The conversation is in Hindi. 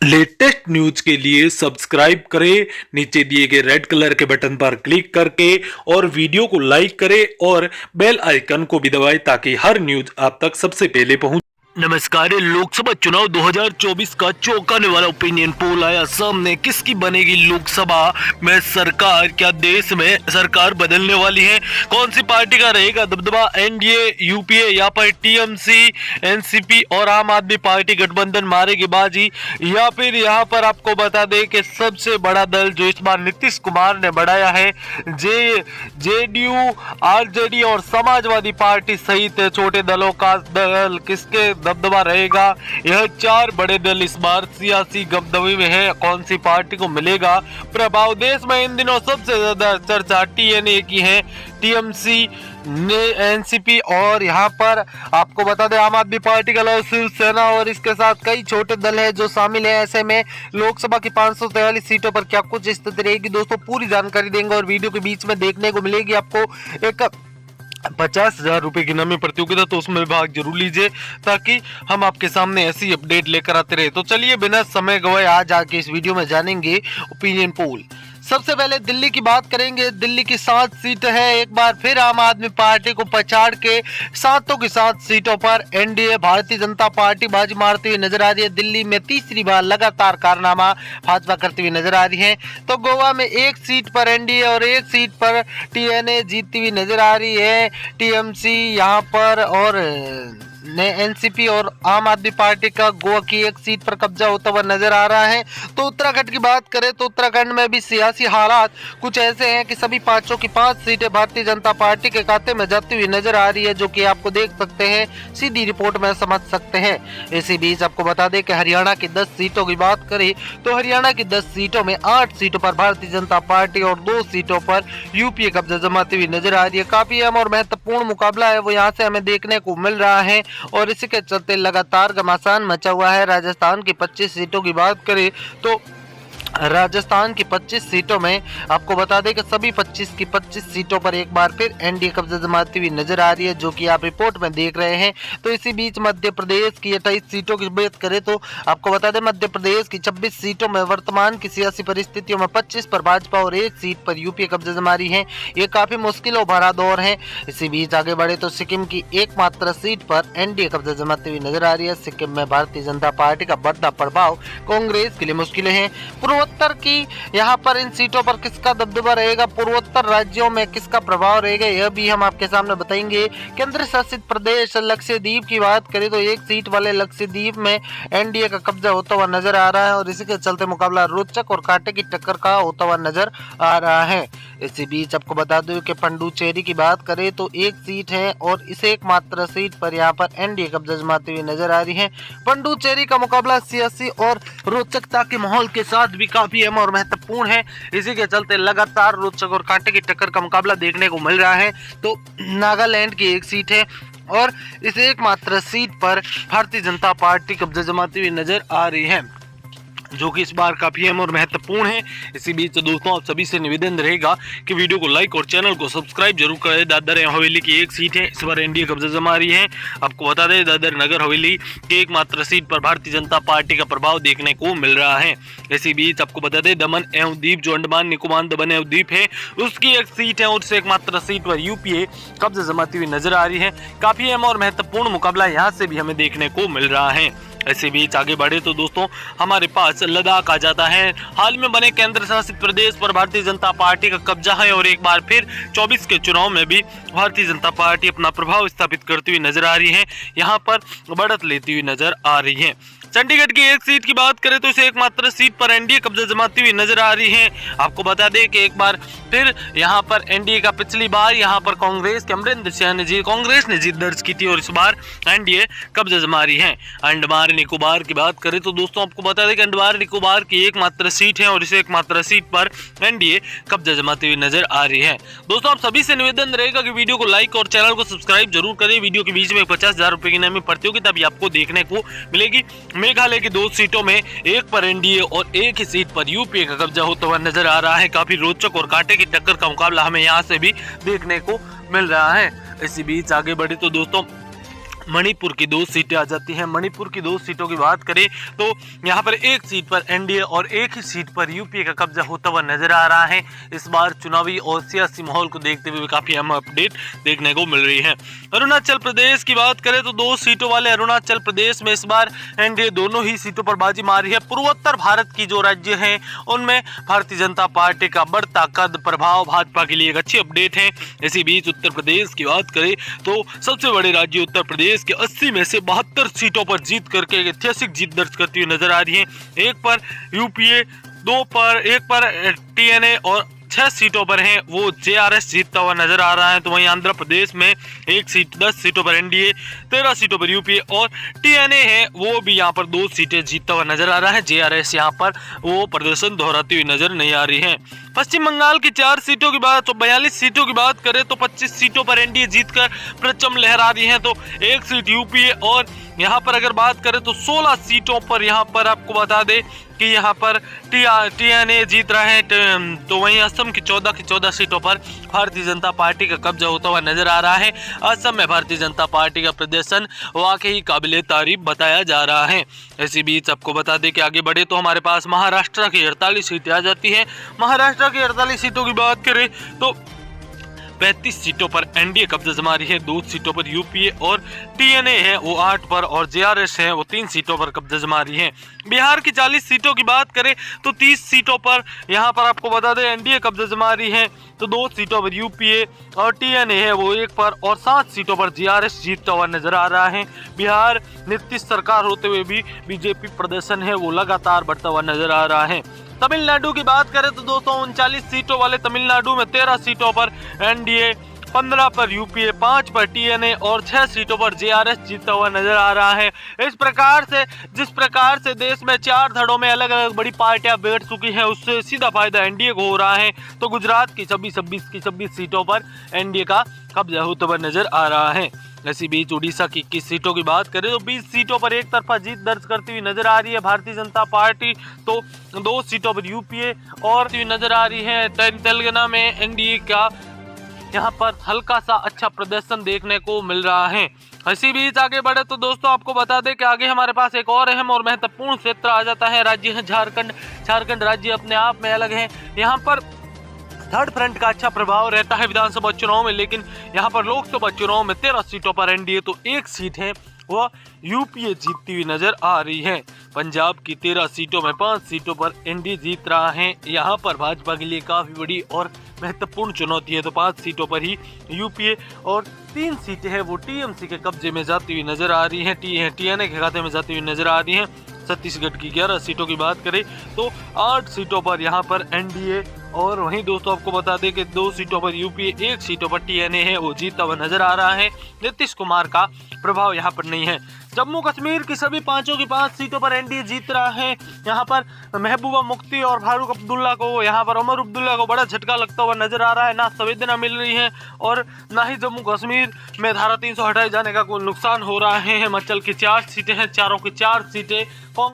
लेटेस्ट न्यूज के लिए सब्सक्राइब करें, नीचे दिए गए रेड कलर के बटन पर क्लिक करके और वीडियो को लाइक करें और बेल आइकन को भी दबाएं ताकि हर न्यूज आप तक सबसे पहले पहुंचे। नमस्कार। लोकसभा चुनाव 2024 का चौंकाने वाला ओपिनियन पोल आया सामने। किसकी बनेगी लोकसभा में सरकार? क्या देश में सरकार बदलने वाली है? कौन सी पार्टी का रहेगा दबदबा? एनडीए, यूपीए या पर टीएमसी, एनसीपी और आम आदमी पार्टी गठबंधन मारेगी बाजी, या फिर यहाँ पर आपको बता दें कि सबसे बड़ा दल जो इस बार नीतीश कुमार ने बढ़ाया है, जेडीयू, आरजेडी और समाजवादी पार्टी सहित छोटे दलों का दल, किसके दबदबा रहेगा? यह चार बड़े दल इस बार सियासी दबदबे में है। कौन सी पार्टी को मिलेगा प्रभाव? देश में इन दिनों सबसे ज्यादा चर्चा टीएनए की है, टीएमसी, एनसीपी और यहाँ पर आपको बता दें आम आदमी पार्टी का दल, शिवसेना और इसके साथ कई छोटे दल है जो शामिल है। ऐसे में लोकसभा की 543 सीटों पर क्या कुछ स्थिति रहेगी दोस्तों, पूरी जानकारी देंगे और वीडियो के बीच में देखने को मिलेगी आपको एक 50,000 रुपए की इनामी प्रतियोगिता, तो उसमें भाग जरूर लीजिए ताकि हम आपके सामने ऐसी अपडेट लेकर आते रहे। तो चलिए बिना समय गवाए आज आके इस वीडियो में जानेंगे ओपिनियन पोल। सबसे पहले दिल्ली की बात करेंगे। दिल्ली की 7 सीट है। एक बार फिर आम आदमी पार्टी को पछाड़ के सातों की 7 सीटों पर एनडीए भारतीय जनता पार्टी बाजी मारती हुई नजर आ रही है। दिल्ली में तीसरी बार लगातार कारनामा भाजपा करती हुई नजर आ रही है। तो गोवा में 1 सीट पर एनडीए और 1 सीट पर टीएनए जीतती हुई नजर आ रही है। टीएमसी यहाँ पर और एनसीपी और आम आदमी पार्टी का गोवा की 1 सीट पर कब्जा होता हुआ नजर आ रहा है। तो उत्तराखंड की बात करें तो उत्तराखंड में भी सियासी हालात कुछ ऐसे हैं कि सभी 5 की 5 सीटें भारतीय जनता पार्टी के खाते में जाती हुई नजर आ रही है, जो कि आपको देख सकते हैं, सीधी रिपोर्ट में समझ सकते हैं। इसी बीच आपको बता दें कि हरियाणा की 10 सीटों की बात करें तो हरियाणा की 10 सीटों में 8 सीटों पर भारतीय जनता पार्टी और 2 सीटों पर यूपीए कब्जा जमाती हुई नजर आ रही है। काफी अहम और महत्वपूर्ण मुकाबला है वो यहाँ से हमें देखने को मिल रहा है और इसी के चलते लगातार घमासान मचा हुआ है। राजस्थान की 25 सीटों की बात करें तो राजस्थान की 25 सीटों में आपको बता दें कि सभी 25 की 25 सीटों पर एक बार फिर एनडीए कब्जा जमाती हुई नजर आ रही है, जो कि आप रिपोर्ट में देख रहे हैं। तो इसी बीच मध्य प्रदेश की 28 सीटों की बात करें तो आपको बता दें मध्य प्रदेश की 26 सीटों में वर्तमान की सियासी परिस्थितियों में 25 पर भाजपा और 1 सीट पर यूपीए कब्जा जमा रही है। ये काफी मुश्किलों भरा दौर है। इसी बीच आगे बढ़े तो सिक्किम की एकमात्र सीट पर एनडीए कब्जा जमाती हुई नजर आ रही है। सिक्किम में भारतीय जनता पार्टी का बढ़ता प्रभाव कांग्रेस के लिए मुश्किलें हैं। पूर्वोत्तर की यहाँ पर इन सीटों पर किसका दबदबा रहेगा, पूर्वोत्तर राज्यों में किसका प्रभाव रहेगा, यह भी हम आपके सामने बताएंगे। केंद्र शासित प्रदेश लक्षद्वीप की बात करें तो 1 सीट वाले लक्षद्वीप में एनडीए का कब्जा होता हुआ नजर आ रहा है और इसी के चलते मुकाबला रोचक और कांटे की टक्कर का होता हुआ नजर आ रहा है। इसी बीच आपको बता दूं कि पंडुचेरी की बात करें तो 1 सीट है और इस एकमात्र सीट पर यहाँ पर एनडीए कब्जा जमाती हुई नजर आ रही है। पंडुचेरी का मुकाबला सियासी और रोचकता के माहौल के साथ भी काफी अहम और महत्वपूर्ण है। इसी के चलते लगातार रोचक और कांटे की टक्कर का मुकाबला देखने को मिल रहा है। तो नागालैंड की 1 सीट है और इस एकमात्र सीट पर भारतीय जनता पार्टी कब्जा जमाती हुई नजर आ रही है, जो कि इस बार काफी अहम और महत्वपूर्ण है। इसी बीच दोस्तों आप सभी से निवेदन रहेगा कि वीडियो को लाइक और चैनल को सब्सक्राइब जरूर करें। दादर हवेली की 1 सीट है, इस बार एनडीए कब्जा जमा रही है। आपको बता दें दादर नगर हवेली की एकमात्र सीट पर भारतीय जनता पार्टी का प्रभाव देखने को मिल रहा है। इसी बीच आपको बता दें दमन एवं दीप, जो अंडमान निकोबार दमन एवं दीप है, उसकी 1 सीट है और उस एकमात्र सीट पर यूपीए कब्जा जमाती हुई नजर आ रही है। काफी अहम और महत्वपूर्ण मुकाबला यहाँ से भी हमें देखने को मिल रहा है। ऐसे बीच आगे बढ़े तो दोस्तों हमारे पास लद्दाख आ जाता है। हाल में बने केंद्र शासित प्रदेश पर भारतीय जनता पार्टी का कब्जा है और एक बार फिर 24 के चुनाव में भी भारतीय जनता पार्टी अपना प्रभाव स्थापित करती हुई नजर आ रही है, यहाँ पर बढ़त लेती हुई नजर आ रही है। चंडीगढ़ की 1 सीट की बात करें तो इसे एकमात्र सीट पर एनडीए कब्जा जमाती हुई नजर आ रही है। आपको बता दें कि एक बार फिर यहाँ पर एनडीए का पिछली बार यहाँ पर कांग्रेस के अमरिंदर सिंह ने कांग्रेस ने जीत दर्ज की थी और इस बार एनडीए कब्जा जमा रही है। अंडमान निकोबार की बात करें तो दोस्तों आपको बता दें कि अंडमान निकोबार की एकमात्र सीट है और इस एकमात्र सीट पर एनडीए कब्जा जमाती हुई नजर आ रही है। दोस्तों आप सभी से निवेदन रहेगा कि वीडियो को लाइक और चैनल को सब्सक्राइब जरूर करें। वीडियो के बीच में 50,000 रुपए की इनामी प्रतियोगिता भी आपको देखने को मिलेगी। मेघालय की 2 सीटों में 1 पर एनडीए और 1 ही सीट पर यूपीए का कब्जा होता हुआ नजर आ रहा है। काफी रोचक और कांटे की टक्कर का मुकाबला हमें यहाँ से भी देखने को मिल रहा है। इसी बीच आगे बढ़े तो दोस्तों मणिपुर की 2 सीटें आ जाती हैं। मणिपुर की 2 सीटों की बात करें तो यहाँ पर एक सीट पर एनडीए और एक ही सीट पर यूपीए का कब्जा होता हुआ नजर आ रहा है। इस बार चुनावी और सियासी माहौल को देखते हुए काफी अहम अपडेट देखने को मिल रही है। अरुणाचल प्रदेश की बात करें तो 2 सीटों वाले अरुणाचल प्रदेश में इस बार एनडीए दोनों ही सीटों पर बाजी मारी है। पूर्वोत्तर भारत की जो राज्य हैं उनमें भारतीय जनता पार्टी का बढ़ता कद प्रभाव भाजपा के लिए एक अच्छी अपडेट है। इसी बीच उत्तर प्रदेश की बात करें तो सबसे बड़े राज्य उत्तर प्रदेश के 80 में से 72 सीटों पर जीत करके एक ऐतिहासिक जीत दर्ज करती हुई नजर आ रही है। एक पर यूपीए, एक पर टीएनए और 6 सीटों पर हैं वो जेआरएस जीतता हुआ नजर आ रहा है। तो वहीं आंध्र प्रदेश में 10 सीटों पर एनडीए, 13 सीटों पर यूपीए और टीएनए है वो भी यहाँ पर 2 सीटें जीतता हुआ नजर आ रहा है। जेआरएस यहाँ पर वो प्रदर्शन दोहराती हुई नजर नहीं आ रही है। पश्चिम बंगाल की 4 सीटों की बात तो 42 सीटों की बात करें तो 25 सीटों पर एनडीए जीतकर परचम लहरा रही है। तो एक सीट यूपीए और यहाँ पर अगर बात करें तो 16 सीटों पर यहाँ पर आपको बता दें कि यहाँ पर टीएनए जीत रहे हैं। तो वहीं असम की 14 सीटों पर भारतीय जनता पार्टी का कब्जा होता हुआ नजर आ रहा है। असम में भारतीय जनता पार्टी का प्रदर्शन वाकई काबिले तारीफ बताया जा रहा है। इसी बीच आपको बता दें कि आगे बढ़े तो हमारे पास महाराष्ट्र की 48 सीटें आ जाती हैं। महाराष्ट्र की 48 सीटों की बात करें तो 35 सीटों पर एनडीए कब्जा जमा रही है, 2 सीटों पर यूपीए और टीएनए है वो 8 पर और जेआरएस है वो 3 सीटों पर कब्जा जमा रही है। बिहार की 40 सीटों की बात करें तो 30 सीटों पर यहाँ पर आपको बता दें एनडीए कब्जा जमा रही है। तो 2 सीटों पर यूपीए और टीएनए है वो 1 पर और 7 सीटों पर जेआरएस जीतता हुआ नजर आ रहा है। बिहार नीतीश सरकार होते हुए भी बीजेपी प्रदर्शन है वो लगातार बढ़ता हुआ नजर आ रहा है। तमिलनाडु की बात करें तो 239 सीटों वाले तमिलनाडु में 13 सीटों पर एनडीए, 15 पर यूपीए, 5 पर टीएनए और 6 सीटों पर जेआरएस जीतता हुआ नजर आ रहा है। इस प्रकार से जिस प्रकार से देश में 4 धड़ों में अलग अलग बड़ी पार्टियां बैठ चुकी हैं उससे सीधा फायदा एनडीए को हो रहा है। तो गुजरात की 26 सीटों पर एनडीए का कब्जा होता हुआ नजर आ रहा है। इसी बीच उड़ीसा की 21 सीटों की बात करें तो 20 सीटों पर एक तरफा जीत दर्ज करती हुई नजर आ रही है भारतीय जनता पार्टी। तो 2 सीटों पर यूपीए और नजर आ रही है। तेलंगाना में एनडीए का यहाँ पर हल्का सा अच्छा प्रदर्शन देखने को मिल रहा है। इसी बीच आगे बढ़े तो दोस्तों आपको बता दें कि आगे हमारे पास एक और अहम और महत्वपूर्ण क्षेत्र आ जाता है। राज्य है झारखंड राज्य अपने आप में अलग है। यहाँ पर थर्ड फ्रंट का अच्छा प्रभाव रहता है विधानसभा चुनाव में, लेकिन यहाँ पर लोकसभा चुनाव में 13 सीटों पर एनडीए तो 1 सीट है वह यूपीए जीतती हुई नजर आ रही है। पंजाब की 13 सीटों में 5 सीटों पर एनडीए जीत रहा है। यहाँ पर भाजपा के लिए काफी बड़ी और महत्वपूर्ण चुनौती है। तो 5 सीटों पर ही यूपीए और 3 सीटें हैं वो टीएमसी के कब्जे में जाती हुई नजर आ रही हैं, टीएनए के खाते में जाती हुई नजर आ रही हैं। छत्तीसगढ़ की 11 सीटों की बात करें तो 8 सीटों पर यहाँ पर एनडीए और वहीं दोस्तों आपको बता दें कि 2 सीटों पर यूपीए, 1 सीटों पर टीएनए है वो जीतता हुआ नजर आ रहा है। नीतीश कुमार का प्रभाव यहाँ पर नहीं है। जम्मू कश्मीर की सभी 5 की 5 सीटों पर एनडीए जीत रहा है। यहाँ पर महबूबा मुफ्ती और फारूक अब्दुल्ला को, यहाँ पर उमर अब्दुल्ला को बड़ा झटका लगता हुआ नजर आ रहा है। ना संवेदना मिल रही है और ना ही जम्मू कश्मीर में धारा 300 हटाए जाने का कोई नुकसान हो रहा है। हिमाचल की 4 सीटें हैं, चारों की 4 सीटें